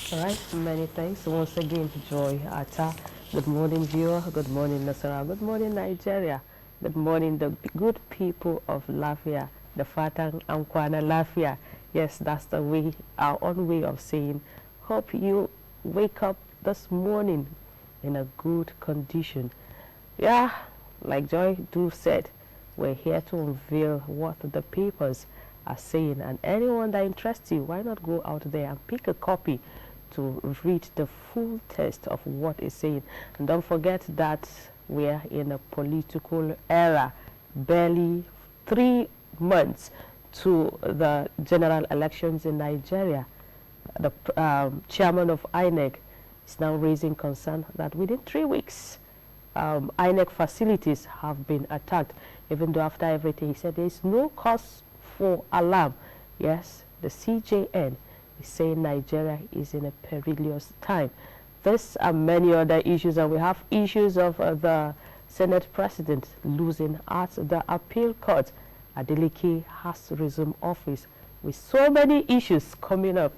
All right, many thanks once again, Joy Atta. Good morning, viewer. Good morning, Nasara. Good morning, Nigeria. Good morning, the good people of Lafia, the Fatang Ankwana Lafia. Yes, that's the way, our own way of saying, hope you wake up this morning in a good condition. Yeah, like Joy Do said, we're here to unveil what the papers are saying, and anyone that interests you, why not go out there and pick a copy to read the full text of what is saying. And don't forget that we are in a political era, barely 3 months to the general elections in Nigeria. The chairman of INEC is now raising concern that within 3 weeks, INEC facilities have been attacked, even though after everything he said there is no cause for alarm. Yes, the CJN is saying Nigeria is in a perilous time. This and many other issues, and we have issues of the Senate President losing at the appeal court. Adeleke has to resume office. With so many issues coming up,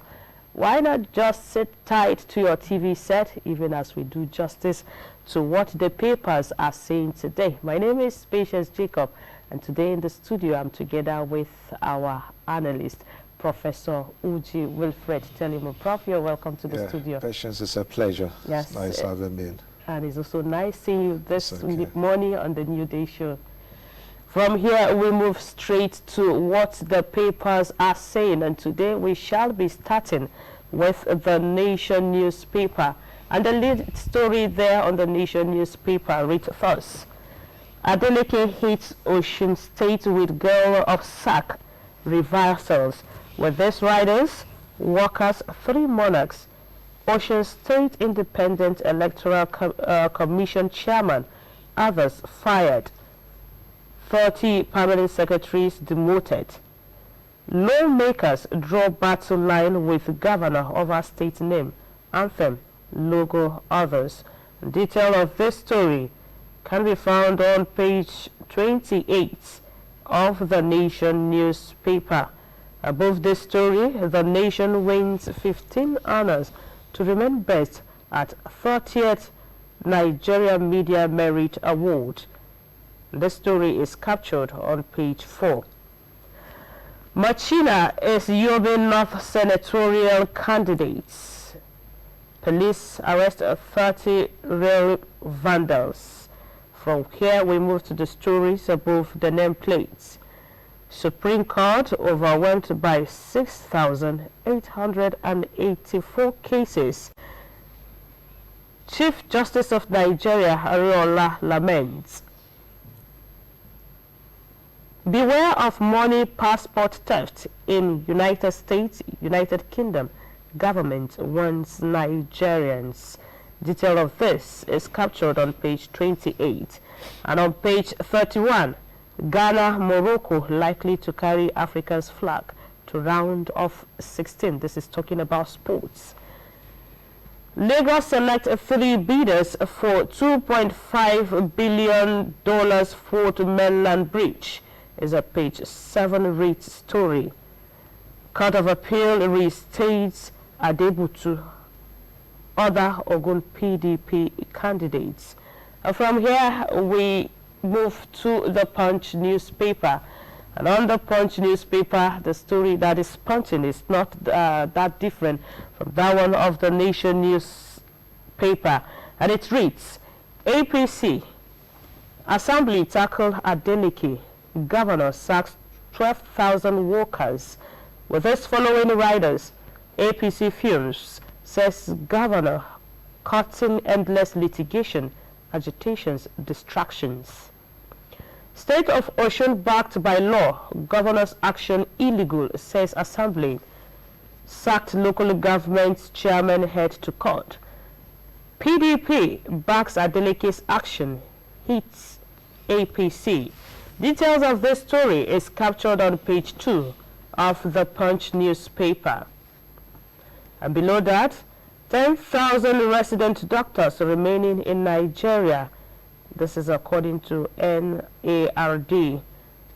why not just sit tight to your TV set, even as we do justice to what the papers are saying today. My name is Patience Jacob, and today in the studio I'm together with our analyst, Professor Uji Wilfred Telimo. Prof, you're welcome to the studio. Patience, it's a pleasure. Yes. It's nice having me in. And it's also nice seeing you this morning on the New Day Show. From here, we move straight to what the papers are saying, and today we shall be starting with the Nation newspaper. And the lead story there on the Nation newspaper reads thus: Adeleke hits Osun State with girl of sack reversals. With these riders, workers, 3 monarchs, Osun State Independent Electoral Commission chairman, others fired, 30 permanent secretaries demoted. Lawmakers draw battle line with governor over state name, anthem, logo, others. Detail of this story can be found on page 28 of the Nation newspaper. Above this story, the Nation wins 15 honors to remain best at 30th Nigeria Media Merit Award. This story is captured on page 4. Machina is Yobe North senatorial candidates. Police arrest 30 rail vandals. From here we move to the stories above the nameplates. Supreme Court overwhelmed by 6,884 cases. Chief Justice of Nigeria, Ariola, laments. Beware of money passport theft in United States, United Kingdom. Government warns Nigerians. Detail of this is captured on page 28. And on page 31, Ghana, Morocco likely to carry Africa's flag to round of 16. This is talking about sports. Lagos select 3 bidders for $2.5 billion Fourth Mainland Bridge. Is a page 7 read story. Court of Appeal restates Adebutu, other Ogun PDP candidates. From here we move to the Punch newspaper, and on the Punch newspaper the story that is punching is not that different from that one of the Nation newspaper, and it reads: APC Assembly tackle Adeleke, Governor sacks 12,000 workers. With this following riders, APC fumes, says Governor cutting endless litigation, agitations, distractions. State of Osun backed by law, governor's action illegal, says Assembly. Sacked local government chairman head to court. PDP backs Adeleke's action, hits APC. Details of this story is captured on page 2 of the Punch newspaper. And below that, 10,000 resident doctors remaining in Nigeria. This is according to NARD,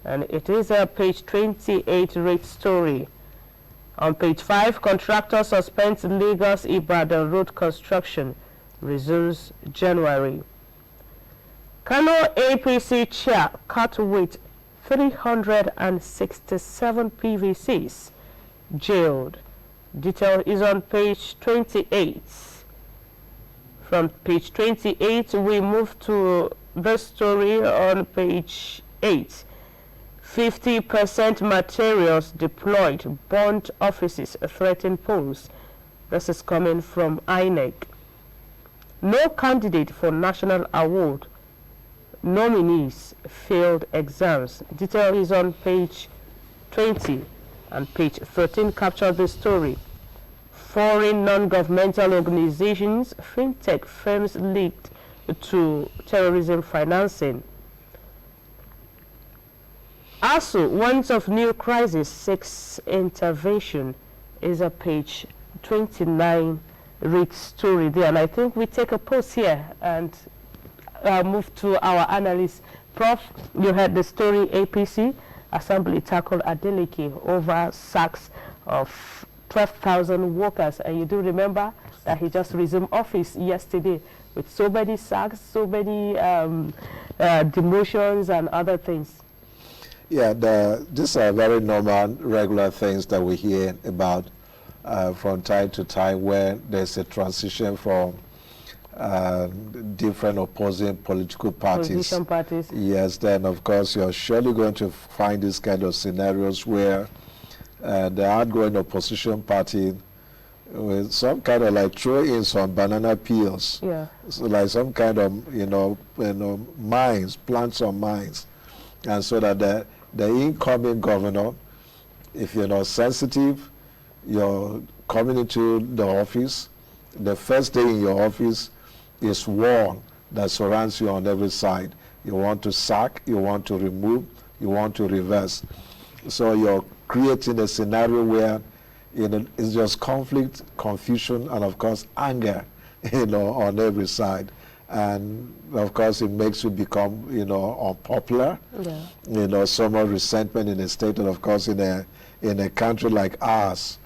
and it is a page 28 rate story. On page 5, contractor suspends Lagos-Ibadan road construction, resumes January. Kano APC chair cut with 367 PVCs, jailed. Detail is on page 28. From page 28, we move to the story on page 8. 50% materials deployed, burnt offices, threaten polls. This is coming from INEC. No candidate for national award. Nominees failed exams. Detail is on page 20, and page 13 capture the story. Foreign non-governmental organizations, fintech firms linked to terrorism financing. ASU warns of new crisis, seeks intervention, is a page 29 read story there. And I think we take a pause here and move to our analyst. Prof, you heard the story. APC Assembly tackled Adeleke over sacks of 12,000 workers, and you do remember that he just resumed office yesterday with so many sacks, so many demotions and other things. Yeah, these are very normal, regular things that we hear about from time to time, where there's a transition from different opposing political parties. Opposition parties. Yes, then of course you're surely going to find these kind of scenarios where the outgoing opposition party with some kind of like throw in some banana peels. Yeah. So like some kind of mines, plant some mines, and so that the incoming governor, if you're not sensitive, you're coming into the office, the first day in your office is war that surrounds you on every side. You want to sack, you want to remove, you want to reverse. So you're creating a scenario where it's just conflict, confusion, and of course anger, on every side. And of course it makes you become, unpopular, so much resentment in a state, and of course in a country like ours,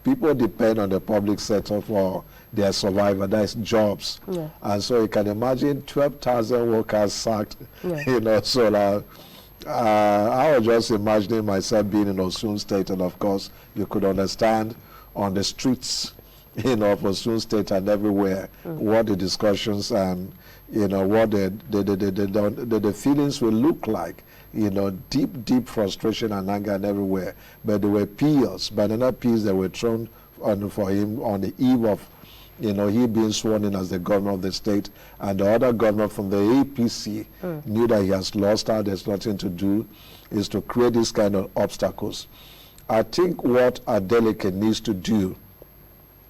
people depend on the public sector for their survival. That's jobs. Yeah. And so you can imagine 12,000 workers sacked, so I was just imagining myself being in Osun State, and of course you could understand on the streets, of Osun State and everywhere, what the discussions and, what the feelings will look like. Deep frustration and anger and everywhere. But there were peels, banana peels that were thrown for him on the eve of, he being sworn in as the governor of the state, and the other governor from the APC knew that he has lost out, there's nothing to do, is to create this kind of obstacles. I think what Adeleke needs to do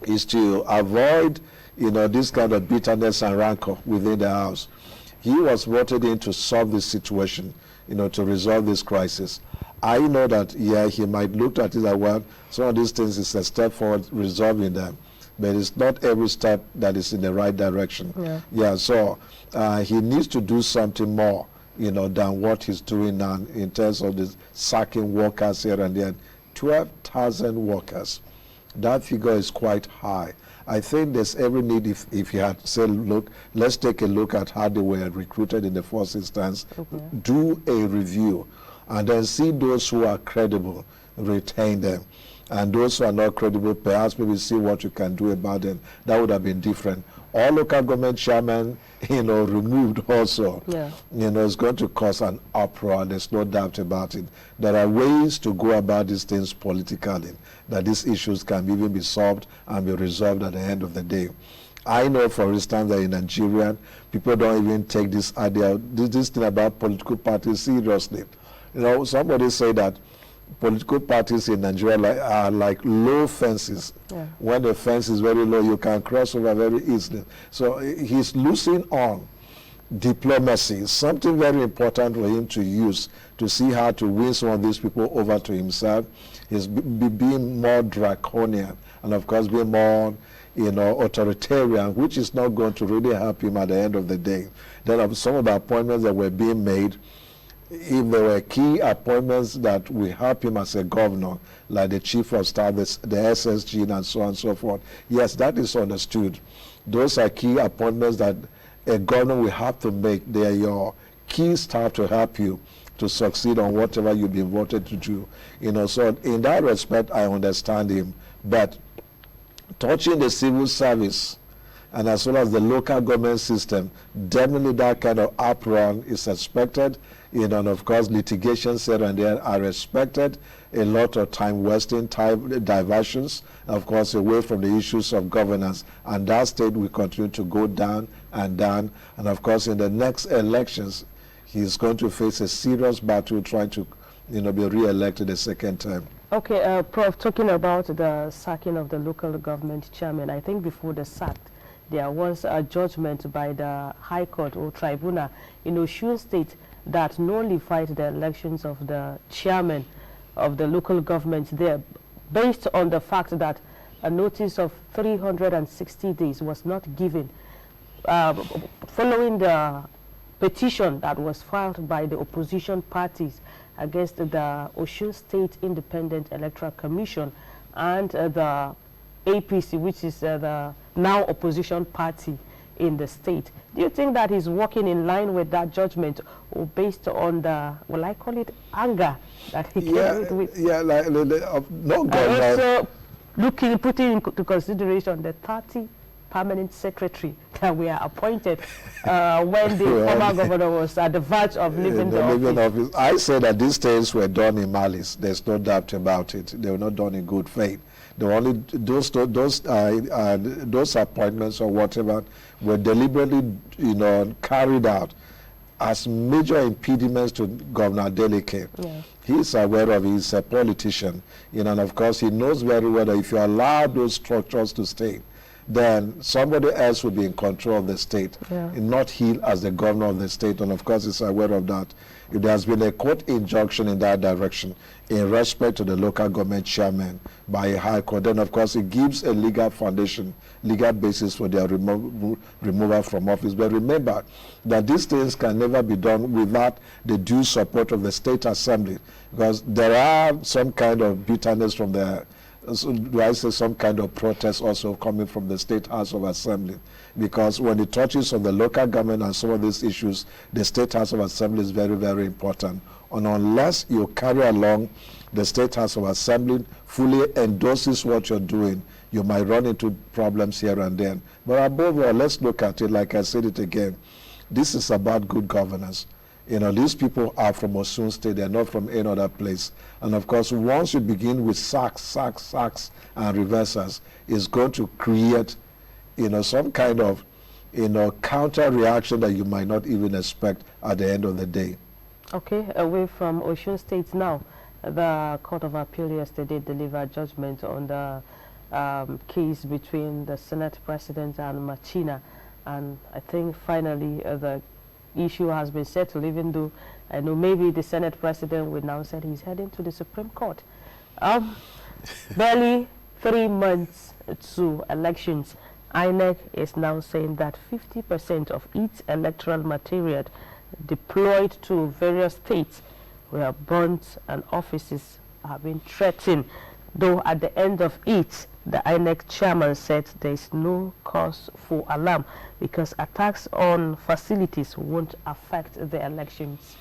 is to avoid, this kind of bitterness and rancor within the house. He was voted in to solve this situation, to resolve this crisis. I know that, he might look at it like, well, some of these things is a step forward resolving them, but it's not every step that is in the right direction. So he needs to do something more, than what he's doing now in terms of this sacking workers here and there. 12,000 workers. That figure is quite high. I think there's every need, if you had said, look, let's take a look at how they were recruited in the first instance, do a review, and then see those who are credible, retain them. And those who are not credible, perhaps maybe see what you can do about them. That would have been different. All local government chairmen, removed also. It's going to cause an uproar. There's no doubt about it. There are ways to go about these things politically, that these issues can even be solved and be resolved at the end of the day. I know, for instance, that in Nigeria, people don't even take this idea, this thing about political parties seriously. Somebody said that political parties in Nigeria are like low fences. When the fence is very low, you can cross over very easily. So he's losing on diplomacy, something very important for him to use to see how to win some of these people over to himself. He's being more draconian, and of course being more authoritarian, which is not going to really help him at the end of the day. Then some of the appointments that were being made, if there were key appointments that will help him as a governor, like the chief of staff, the SSG, and so on and so forth, yes, that is understood. Those are key appointments that a governor will have to make. They are your key staff to help you to succeed on whatever you've been voted to do. So in that respect, I understand him. But touching the civil service and as well as the local government system, definitely that kind of uprun is expected. And of course, litigations here and there are expected. A lot of time wasting, time diversions, of course, away from the issues of governance. And that state will continue to go down and down. And of course, in the next elections, he's going to face a serious battle trying to, be re-elected a second time. Okay, Prof, talking about the sacking of the local government chairman, I think before the sack, there was a judgment by the High Court or Tribunal in Osun State that nullified the elections of the chairman of the local government there, based on the fact that a notice of 360 days was not given following the petition that was filed by the opposition parties against the Osun State Independent Electoral Commission and the APC, which is the now opposition party in the state. Do you think that he's working in line with that judgment, or based on the, well, I call it anger that he came with? Yeah, like, no government. Also putting into consideration the 30 permanent secretary that were appointed when the former governor was at the verge of leaving the office. I say that these things were done in malice. There's no doubt about it. They were not done in good faith. The only those appointments or whatever were deliberately, carried out as major impediments to Governor Adeleke. Yeah. He's aware of it. He's a politician, and of course he knows very well that if you allow those structures to stay, then somebody else will be in control of the state, and not he as the governor of the state. And of course, he's aware of that. If there has been a court injunction in that direction in respect to the local government chairman by a high court, then of course it gives a legal foundation, legal basis for their removal from office. But remember that these things can never be done without the due support of the state assembly, because there are some kind of bitterness from the do I say some kind of protest also coming from the State House of Assembly, because when it touches on the local government and some of these issues, the State House of Assembly is very, very important. And unless you carry along the State House of Assembly fully endorses what you're doing, you might run into problems here and there. But above all, let's look at it, like I said it again, this is about good governance. These people are from Osun State. They're not from any other place. And of course, once you begin with sacks, and reversals, it's going to create, some kind of, counter reaction that you might not even expect at the end of the day. Okay, away from Osun State now. The Court of Appeal yesterday delivered judgment on the case between the Senate President and Machina. And I think finally the issue has been settled, even though I know maybe the Senate President will now say he's heading to the Supreme Court. Barely 3 months to elections, INEC is now saying that 50% of its electoral material deployed to various states were burnt and offices have been threatened, though at the end of it, the INEC chairman said there is no cause for alarm because attacks on facilities won't affect the elections.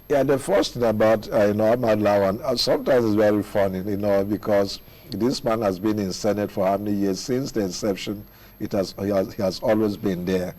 Yeah, the first thing about Ahmad Lawan, sometimes it's very funny, because this man has been in Senate for how many years? Since the inception, he has always been there,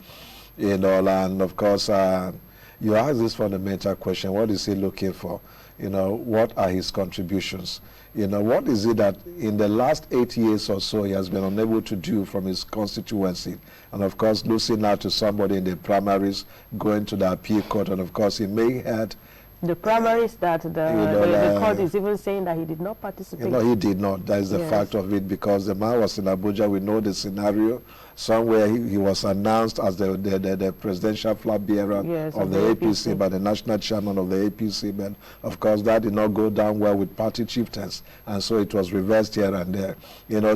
and of course, you ask this fundamental question: what is he looking for? What are his contributions? What is it that in the last 8 years or so he has been unable to do from his constituency? And of course, losing out to somebody in the primaries, going to the appeal court, and of course, he may have the primaries that the court is even saying that he did not participate. He did not. That is the fact of it, because the man was in Abuja. We know the scenario. Somewhere he was announced as the presidential flag bearer of the APC by the national chairman of the APC. But of course, that did not go down well with party chieftains, and so it was reversed here and there.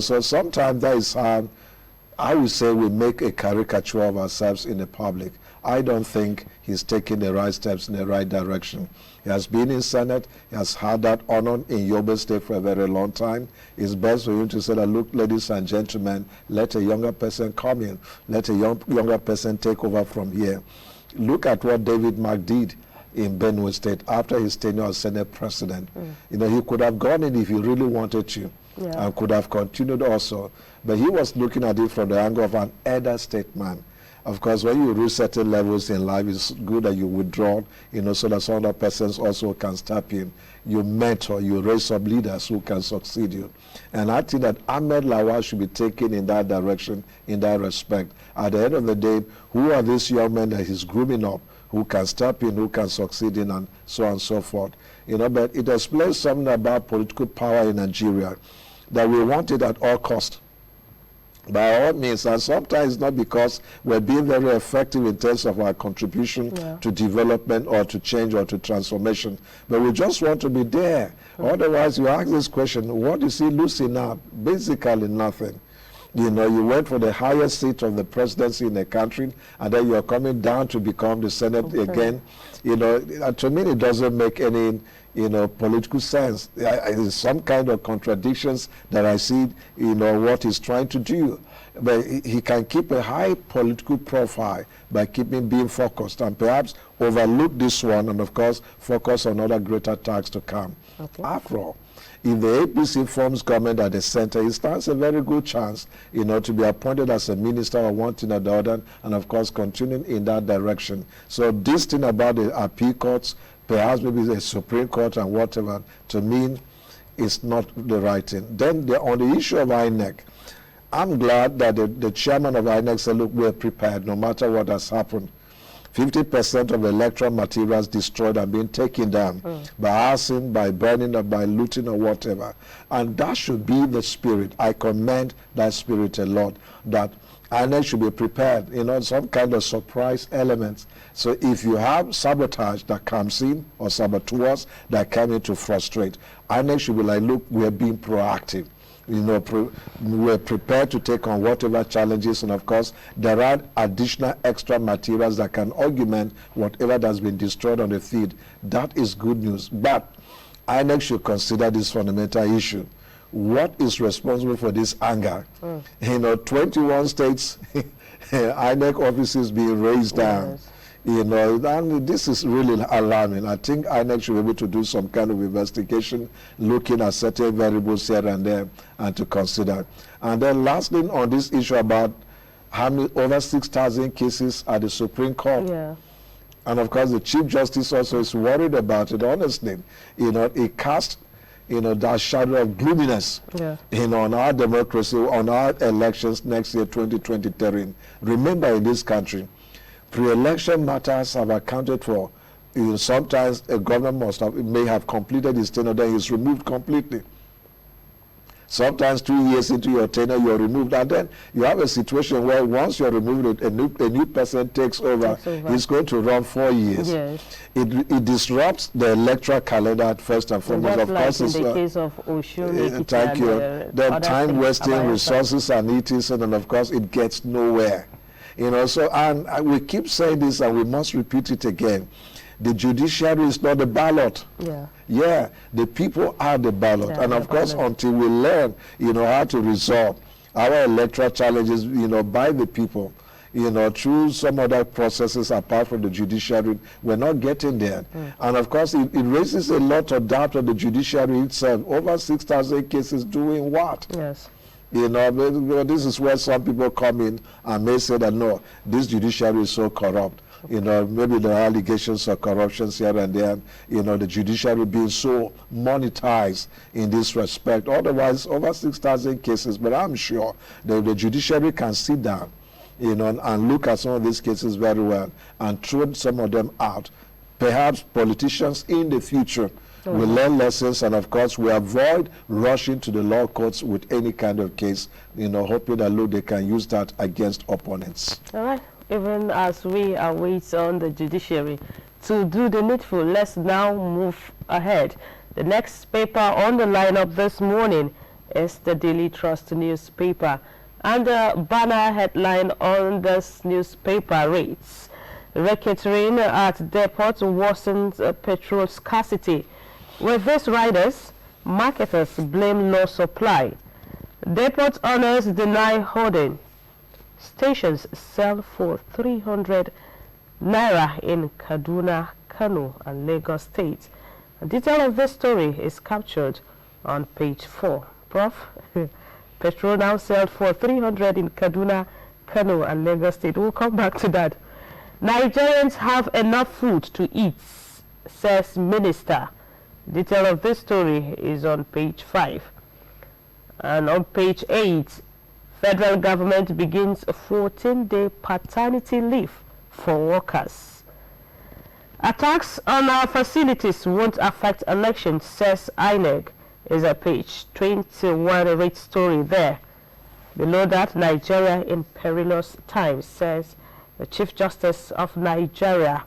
So sometimes that is how I would say we make a caricature of ourselves in the public. I don't think he's taking the right steps in the right direction. He has been in Senate. He has had that honor in Yobe State for a very long time. It's best for him to say that, look, ladies and gentlemen, let a younger person come in. Let a younger person take over from here. Look at what David Mark did in Benue State after his tenure as Senate President. You know, he could have gone in if he really wanted to, and could have continued also. But he was looking at it from the angle of an elder statesman. Of course, when you reach certain levels in life, it's good that you withdraw, you know, so that some other persons also can step in. You mentor, you raise up leaders who can succeed you. And I think that Ahmed Lawal should be taken in that direction, in that respect. At the end of the day, who are these young men that he's grooming up, who can step in, who can succeed in, and so on and so forth. You know, but it explains something about political power in Nigeria, that we want it at all costs. By all means, and sometimes not because we're being very effective in terms of our contribution to development or to change or to transformation, but we just want to be there. Otherwise, you ask this question, what is he losing out? Basically nothing. You know, you went for the highest seat of the presidency in the country, and then you're coming down to become the Senate again. You know, to me, it doesn't make any, you know, political sense. There's some kind of contradictions that I see, you know, what he's trying to do. But he can keep a high political profile by being focused, and perhaps overlook this one, and of course, focus on other greater tasks to come. After all, if the APC forms government at the center, it stands a very good chance, you know, to be appointed as a minister or one thing or the other, and of course, continuing in that direction. So this thing about the appeal courts, perhaps maybe the Supreme Court and whatever, to me, is not the right thing. Then on the issue of INEC, I'm glad that the chairman of INEC said, look, we're prepared no matter what has happened. 50% of electoral materials destroyed and being taken down by arson, by burning, or by looting, or whatever. And that should be the spirit. I commend that spirit a lot, that INEC should be prepared, you know, some kind of surprise elements. So if you have sabotage that comes in, or saboteurs that come in to frustrate, INEC should be like, look, we're being proactive. You know, we're prepared to take on whatever challenges, and of course, there are additional extra materials that can augment whatever that's been destroyed on the field. That is good news. But INEC should consider this fundamental issue. What is responsible for this anger? You know, 21 states, INEC offices being raised down. You know, and this is really alarming. I think INEC should be able to do some kind of investigation, looking at certain variables here and there, and to consider. And then lastly, on this issue about how many, over 6,000 cases at the Supreme Court. And of course, the Chief Justice also is worried about it, honestly. You know, it casts, you know, that shadow of gloominess, you know, on our democracy, on our elections next year, 2023. Remember, in this country, pre-election matters have accounted for, you know, sometimes a government may have completed his tenure, then he's removed completely. Sometimes 2 years into your tenure, you're removed, and then you have a situation where once you're removed, a new person takes over. He's going to run 4 years. It disrupts the electoral calendar first and foremost. Of course, in the case of Oshun, thank you. Then time wasting, resources and etc., and of course, it gets nowhere. You know, so, and we keep saying this, and we must repeat it again. The judiciary is not the ballot. The people are the ballot. And of course, until we learn, you know, how to resolve our electoral challenges, you know, by the people, you know, through some other processes apart from the judiciary, we're not getting there. And of course, it raises a lot of doubt on the judiciary itself. Over 6,000 cases doing what? You know, but this is where some people come in and may say that, no, this judiciary is so corrupt. You know, maybe there are allegations of corruptions here and there, you know, the judiciary being so monetized in this respect. Otherwise, over 6,000 cases, but I'm sure that the judiciary can sit down, you know, and look at some of these cases very well and throw some of them out. Perhaps politicians in the future we learn lessons, and of course we avoid rushing to the law courts with any kind of case, you know, hoping that, look, they can use that against opponents. All right. Even as we await on the judiciary to do the needful, let's now move ahead. The next paper on the lineup this morning is the Daily Trust newspaper. And the banner headline on this newspaper reads, "Racketeering at depot worsens petrol scarcity. With these riders, marketers blame low supply. Depot owners deny holding. Stations sell for 300 naira in Kaduna, Kano, and Lagos State." A detail of this story is captured on page 4. Prof, petrol now sold for 300 in Kaduna, Kano, and Lagos State. We'll come back to that. Nigerians have enough food to eat, says Minister. Detail of this story is on page 5. And on page 8, federal government begins a 14-day paternity leave for workers. Attacks on our facilities won't affect elections, says INEC. Is a page 21 read story there. Below that, Nigeria in perilous times, says the Chief Justice of Nigeria.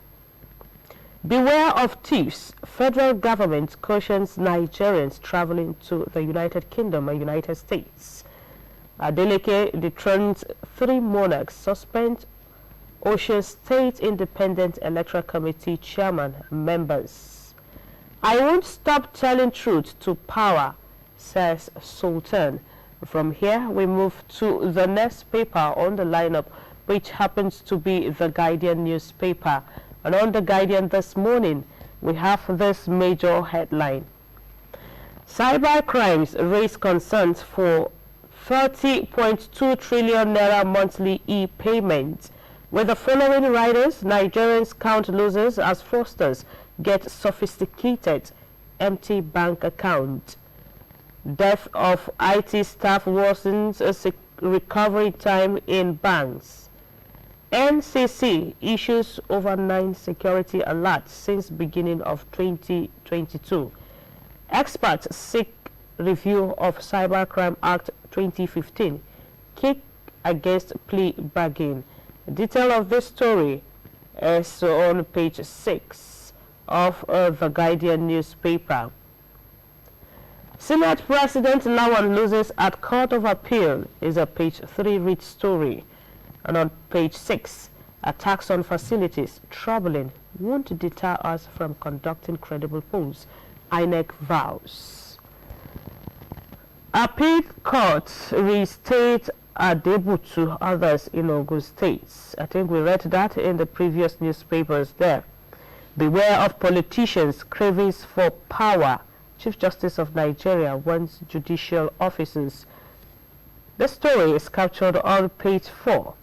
Beware of thieves. Federal government cautions Nigerians traveling to the United Kingdom and United States. Adeleke dethrones 3 monarchs, suspend Osun State Independent Electoral Committee chairman members. "I won't stop telling truth to power," says Sultan. From here, we move to the next paper on the lineup, which happens to be the Guardian newspaper. And on the Guardian this morning, we have this major headline. Cyber crimes raise concerns for 30.2 trillion naira monthly e-payment. With the following riders, Nigerians count losers as fraudsters get sophisticated empty bank account. Death of IT staff worsens recovery time in banks. NCC issues over 9 security alerts since beginning of 2022. Experts seek review of Cybercrime Act 2015. Kick against plea bargain. Detail of this story is on page 6 of the Guardian newspaper. Senate President Lawan loses at Court of Appeal is a page 3 read story. And on page 6, attacks on facilities troubling, won't deter us from conducting credible polls, INEC vows. Appeal Court restate Adebutu others in Ogun State. I think we read that in the previous newspapers there. Beware of politicians' cravings for power. Chief Justice of Nigeria warns judicial officers. The story is captured on page 4.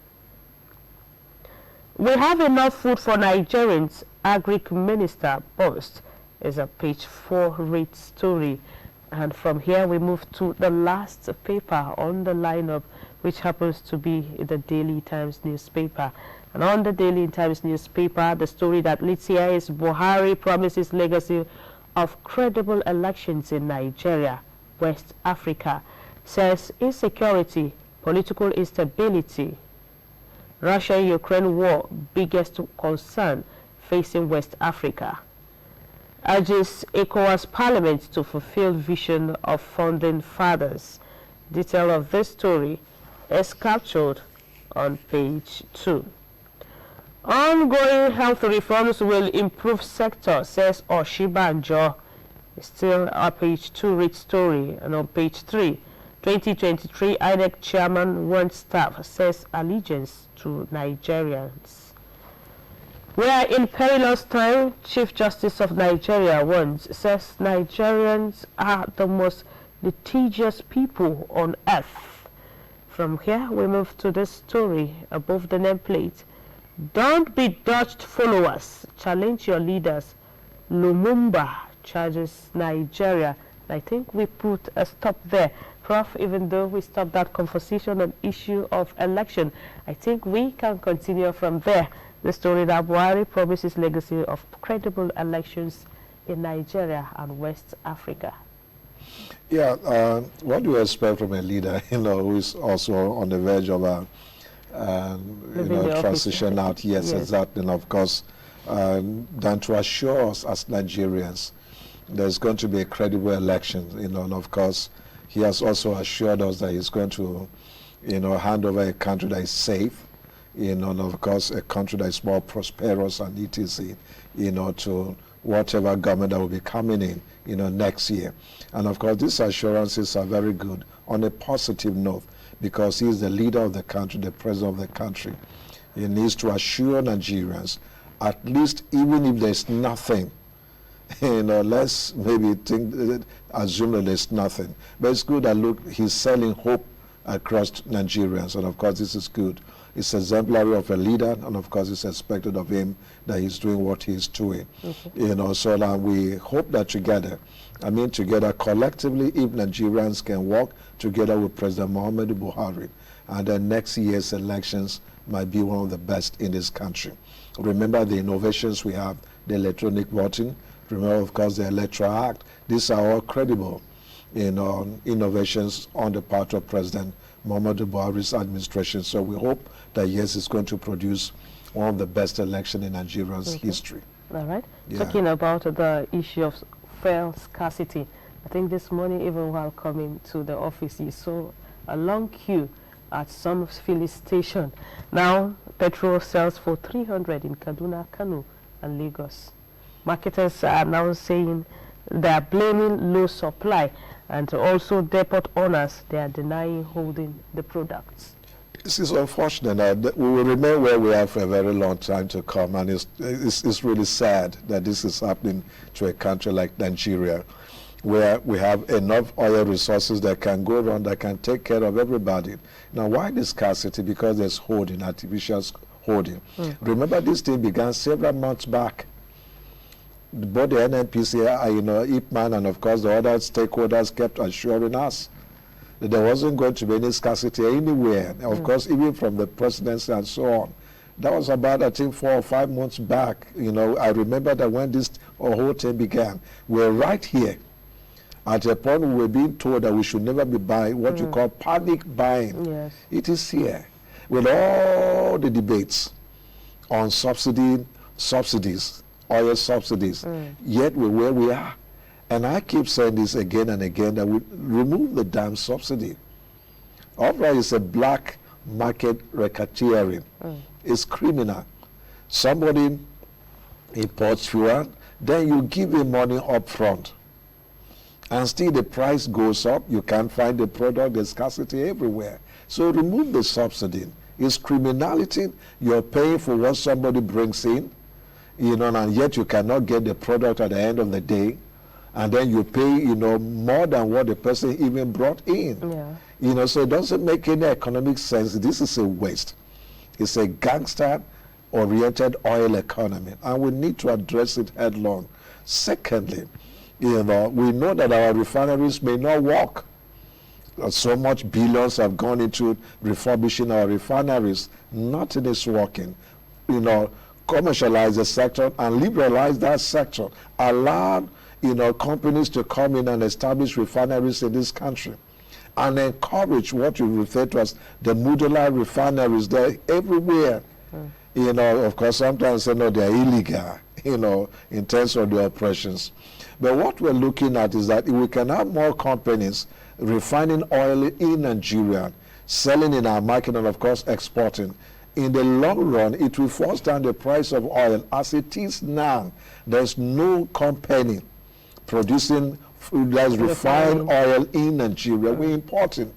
We have enough food for Nigerians, Agric Minister boast, is a page 4 read story. And from here we move to the last paper on the lineup, which happens to be the Daily Times newspaper. And on the Daily Times newspaper, the story that leads here is Buhari promises legacy of credible elections in Nigeria, West Africa, says insecurity, political instability, Russia-Ukraine war, biggest concern facing West Africa. Urges ECOWAS Parliament to fulfill vision of founding fathers. Detail of this story is captured on page 2. Ongoing health reforms will improve sector, says Oshibanjo. Still a page 2 read story. And on page 3, 2023 INEC chairman warns staff, says allegiance to Nigerians. We are in perilous time, Chief Justice of Nigeria warns, says Nigerians are the most litigious people on earth. From here we move to this story above the nameplate. Don't be dodged followers, challenge your leaders. Lumumba charges Nigeria. I think we put a stop there. Prof, even though we stopped that conversation on issue of election, I think we can continue from there. The story that Buhari promises legacy of credible elections in Nigeria and West Africa. Yeah, what do you expect from a leader, who is also on the verge of a transition out? Yes, exactly. And of course, than to assure us as Nigerians there's going to be a credible election, and of course, he has also assured us that he's going to hand over a country that is safe, and of course a country that is more prosperous and etc., to whatever government that will be coming in, next year. And of course these assurances are very good on a positive note, because he is the leader of the country, the president of the country. He needs to assure Nigerians, at least even if there's nothing, let's maybe assume that there's nothing. But it's good that, look, he's selling hope across Nigerians, and of course this is good. It's exemplary of a leader, and of course it's expected of him that he's doing what he's doing. So now we hope that together collectively, if Nigerians can work together with President Muhammadu Buhari, and then next year's elections might be one of the best in this country. Remember the innovations we have, the electronic voting, remember of course the Electoral Act. These are all credible innovations on the part of President Muhammadu Buhari's administration. So we hope that yes, it's going to produce one of the best elections in Nigeria's history. All right. Yeah. Talking about the issue of fuel scarcity, I think this morning, even while coming to the office, you saw a long queue at some filling station. Now, petrol sells for 300 in Kaduna, Kano, and Lagos. Marketers are now saying they are blaming low supply, and also depot owners, they are denying holding the products. This is unfortunate. We will remain where we are for a very long time to come, and it's really sad that this is happening to a country like Nigeria, where we have enough oil resources that can go around, that can take care of everybody. Now, why this scarcity? Because there's hoarding, artificial hoarding. Remember, this thing began several months back. Both the NNPC, IPMAN, and of course the other stakeholders kept assuring us that there wasn't going to be any scarcity anywhere. Of course, even from the presidency and so on. That was about, I think, 4 or 5 months back. I remember that when this whole thing began, we're right here at a point where we're being told that we should never be buying what you call panic buying. Yes. It is here with all the debates on subsidies, oil subsidies, yet we're where we are. And I keep saying this again and again, that we remove the damn subsidy. Overall, it's a black market racketeering. It's criminal. Somebody imports fuel, then you give him money up front. And still the price goes up, you can't find the product, there's scarcity everywhere. So remove the subsidy. It's criminality. You're paying for what somebody brings in, and yet you cannot get the product at the end of the day. And then you pay, more than what the person even brought in. Yeah. So it doesn't make any economic sense. This is a waste. It's a gangster-oriented oil economy, and we need to address it head-on. Secondly, we know that our refineries may not work. So much billions have gone into refurbishing our refineries. Nothing is working. Commercialize the sector and liberalize that sector. Allow companies to come in and establish refineries in this country, and encourage what you refer to as the modular refineries. They're everywhere. Of course, sometimes they're illegal, in terms of the operations. But what we're looking at is that if we can have more companies refining oil in Nigeria, selling in our market, and of course exporting, in the long run, it will force down the price of oil. As it is now, there's no company producing refined oil in Nigeria. We're importing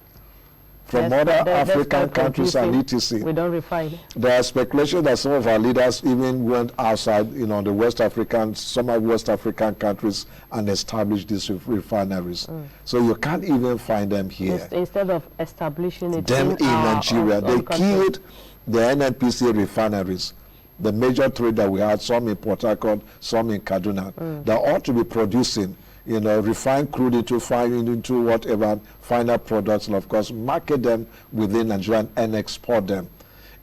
from other African countries and etc. We don't refine. There are speculations that some of our leaders even went outside, some of West African countries, and established these refineries. So you can't even find them here. Instead of establishing it in Nigeria, they killed the NNPC refineries. The major three that we had, some in Port Harcourt, some in Kaduna, that ought to be producing, refined crude into whatever final products, and of course market them within Nigeria and export them.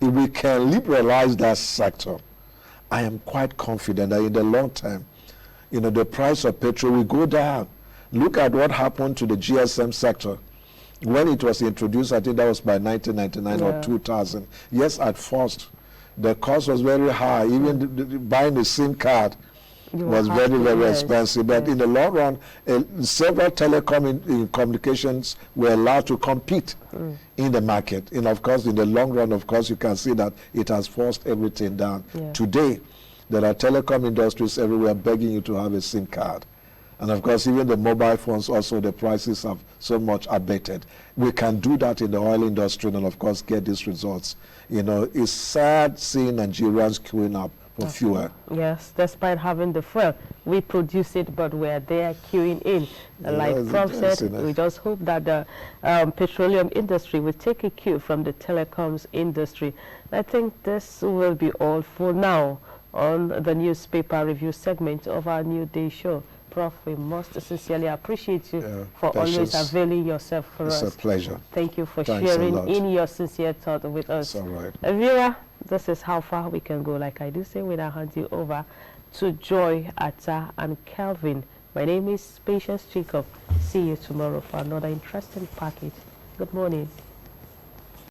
If we can liberalize that sector, I am quite confident that in the long term, the price of petrol will go down. Look at what happened to the GSM sector. When it was introduced, I think that was by 1999 or 2000. Yes, at first, the cost was very high. Even buying a SIM card, was very, very expensive. But in the long run, several telecom communications were allowed to compete in the market. And of course, in the long run, of course, you can see that it has forced everything down. Today, there are telecom industries everywhere begging you to have a SIM card. And of course, even the mobile phones, also the prices have so much abated. We can do that in the oil industry and of course get these results. You know, it's sad seeing Nigerians queuing up for fuel. Yes, despite having the fuel, we produce it, but we're there queuing in. Like Prof said, we just hope that the petroleum industry will take a cue from the telecoms industry. I think this will be all for now on the newspaper review segment of our New Day show. Prof, we most sincerely appreciate you for always availing yourself for us. It's a pleasure. Thank you for sharing in your sincere thought with us. It's all right. Viewer, this is how far we can go. Like I do say, when I hand you over to Joy, Atta, and Kelvin. My name is Patience Jacob. See you tomorrow for another interesting package. Good morning.